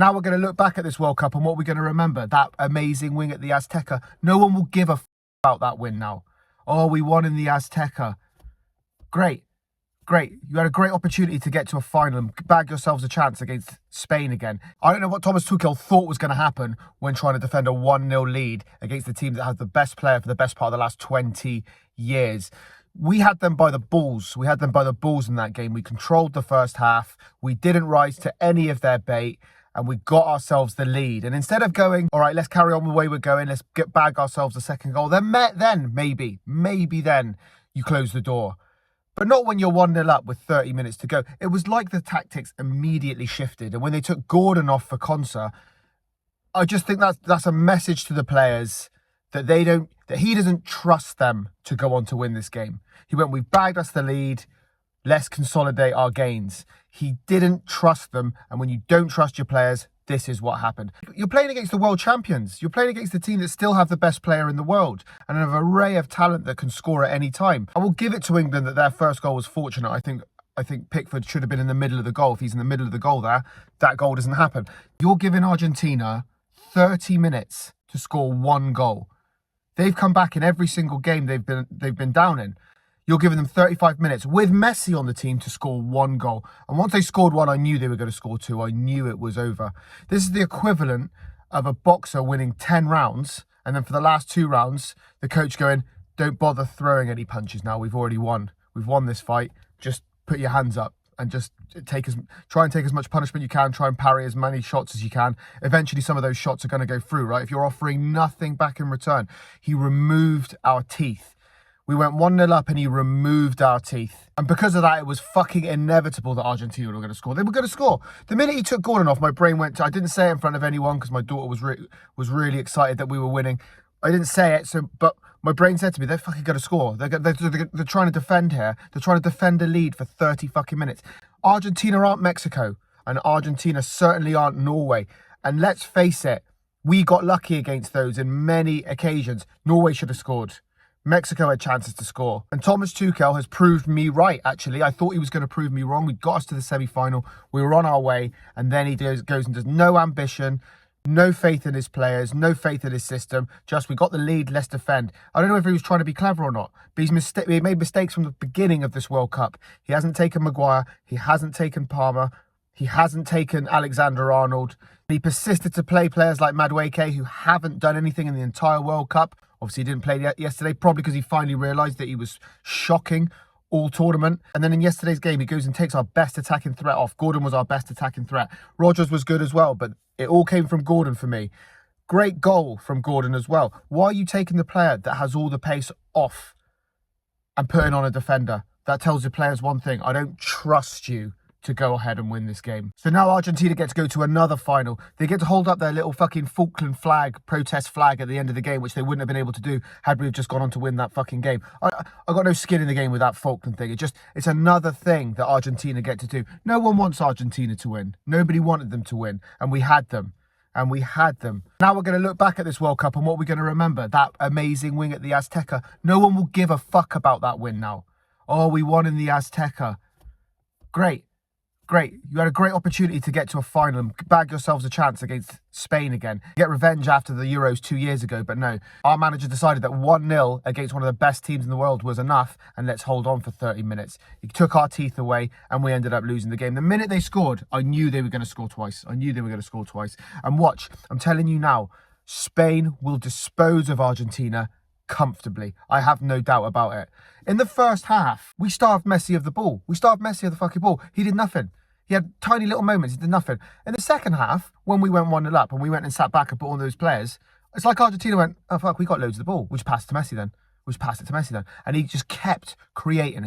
Now we're going to look back at this World Cup and what we're going to remember. That amazing win at the Azteca. No one will give a about that win now. Oh, we won in the Azteca. Great. You had a great opportunity to get to a final and bag yourselves a chance against Spain again. I don't know what Thomas Tuchel thought was going to happen when trying to defend a 1-0 lead against the team that has the best player for the best part of the last 20 years. We had them by the balls. We had them by the balls in that game. We controlled the first half. We didn't rise to any of their bait. And we got ourselves the lead. And instead of going, all right, let's carry on the way we're going, let's bag ourselves a second goal, then maybe then you close the door. But not when you're 1-0 up with 30 minutes to go. It was like the tactics immediately shifted. And when they took Gordon off for Konsa, I just think that's a message to the players that he doesn't trust them to go on to win this game. He went, we've bagged us the lead. Let's consolidate our gains. He didn't trust them. And when you don't trust your players, this is what happened. You're playing against the world champions. You're playing against the team that still have the best player in the world and an array of talent that can score at any time. I will give it to England that their first goal was fortunate. I think Pickford should have been in the middle of the goal. If he's in the middle of the goal there, that goal doesn't happen. You're giving Argentina 30 minutes to score one goal. They've come back in every single game they've been down in. You're giving them 35 minutes with Messi on the team to score one goal. And once they scored one, I knew they were going to score two. I knew it was over. This is the equivalent of a boxer winning 10 rounds. And then for the last 2 rounds, the coach going, don't bother throwing any punches now. We've already won. We've won this fight. Just put your hands up and just try and take as much punishment you can. Try and parry as many shots as you can. Eventually, some of those shots are going to go through, right? If you're offering nothing back in return. He removed our teeth. We went 1-0 up and he removed our teeth. And because of that, it was fucking inevitable that Argentina were going to score. They were going to score. The minute he took Gordon off, my brain went to, I didn't say it in front of anyone because my daughter was really excited that we were winning. I didn't say it, but my brain said to me, they're fucking going to score. They're trying to defend here. They're trying to defend a lead for 30 fucking minutes. Argentina aren't Mexico, and Argentina certainly aren't Norway. And let's face it, we got lucky against those in many occasions. Norway should have scored. Mexico had chances to score. And Thomas Tuchel has proved me right, actually. I thought he was going to prove me wrong. We got us to the semi-final. We were on our way. And then he goes and does no ambition, no faith in his players, no faith in his system. Just, we got the lead, let's defend. I don't know if he was trying to be clever or not. But he made mistakes from the beginning of this World Cup. He hasn't taken Maguire. He hasn't taken Palmer. He hasn't taken Alexander-Arnold. He persisted to play players like Madueke, who haven't done anything in the entire World Cup. Obviously, he didn't play yesterday, probably because he finally realised that he was shocking all tournament. And then in yesterday's game, he goes and takes our best attacking threat off. Gordon was our best attacking threat. Rodgers was good as well, but it all came from Gordon for me. Great goal from Gordon as well. Why are you taking the player that has all the pace off and putting on a defender? That tells the players one thing. I don't trust you to go ahead and win this game. So now Argentina get to go to another final. They get to hold up their little fucking Falkland flag, protest flag at the end of the game, which they wouldn't have been able to do had we just gone on to win that fucking game. I got no skin in the game with that Falkland thing. It's another thing that Argentina get to do. No one wants Argentina to win. Nobody wanted them to win. And we had them. Now we're going to look back at this World Cup and what we're going to remember. That amazing win at the Azteca. No one will give a fuck about that win now. Oh, we won in the Azteca. Great. You had a great opportunity to get to a final and bag yourselves a chance against Spain again. Get revenge after the Euros 2 years ago, but no. Our manager decided that 1-0 against one of the best teams in the world was enough, and let's hold on for 30 minutes. He took our teeth away, and we ended up losing the game. The minute they scored, I knew they were going to score twice. And watch, I'm telling you now, Spain will dispose of Argentina comfortably. I have no doubt about it. In the first half, we starved Messi of the ball. We starved Messi of the fucking ball. He did nothing. He had tiny little moments. He did nothing. In the second half, when we went 1-0 up and we went and sat back and put all those players, it's like Argentina went, oh, fuck, we got loads of the ball. We just passed it to Messi then. And he just kept creating.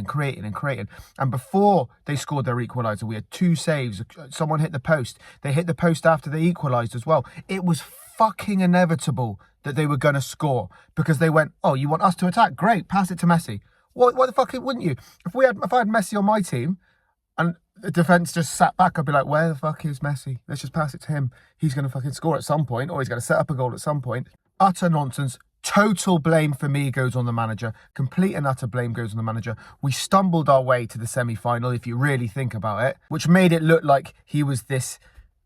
And before they scored their equaliser, we had 2 saves. Someone hit the post. They hit the post after they equalised as well. It was fucking inevitable that they were going to score because they went, oh, you want us to attack? Great, pass it to Messi. Why the fuck wouldn't you? If I had Messi on my team and the defence just sat back, I'd be like, where the fuck is Messi? Let's just pass it to him. He's going to fucking score at some point, or he's going to set up a goal at some point. Utter nonsense. Total blame for me goes on the manager. Complete and utter blame goes on the manager. We stumbled our way to the semi-final, if you really think about it, which made it look like he was this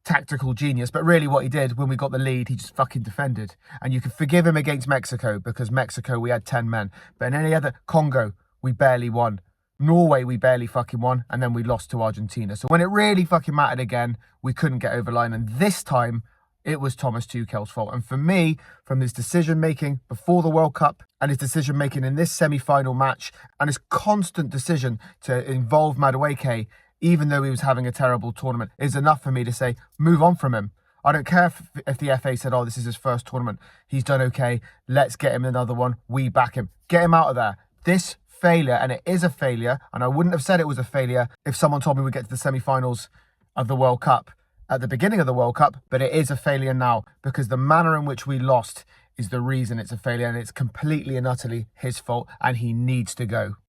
tactical genius, but really what he did when we got the lead, he just fucking defended. And you can forgive him against Mexico because Mexico, we had 10 men. But in any other, Congo, we barely won. Norway, we barely fucking won. And then we lost to Argentina. So when it really fucking mattered again, we couldn't get over line. And this time, it was Thomas Tuchel's fault. And for me, from his decision-making before the World Cup and his decision-making in this semi-final match and his constant decision to involve Madueke, even though he was having a terrible tournament, is enough for me to say, move on from him. I don't care if the FA said, oh, this is his first tournament. He's done okay. Let's get him another one. We back him. Get him out of there. This failure, and it is a failure, and I wouldn't have said it was a failure if someone told me we'd get to the semi-finals of the World Cup at the beginning of the World Cup, but it is a failure now because the manner in which we lost is the reason it's a failure, and it's completely and utterly his fault, and he needs to go.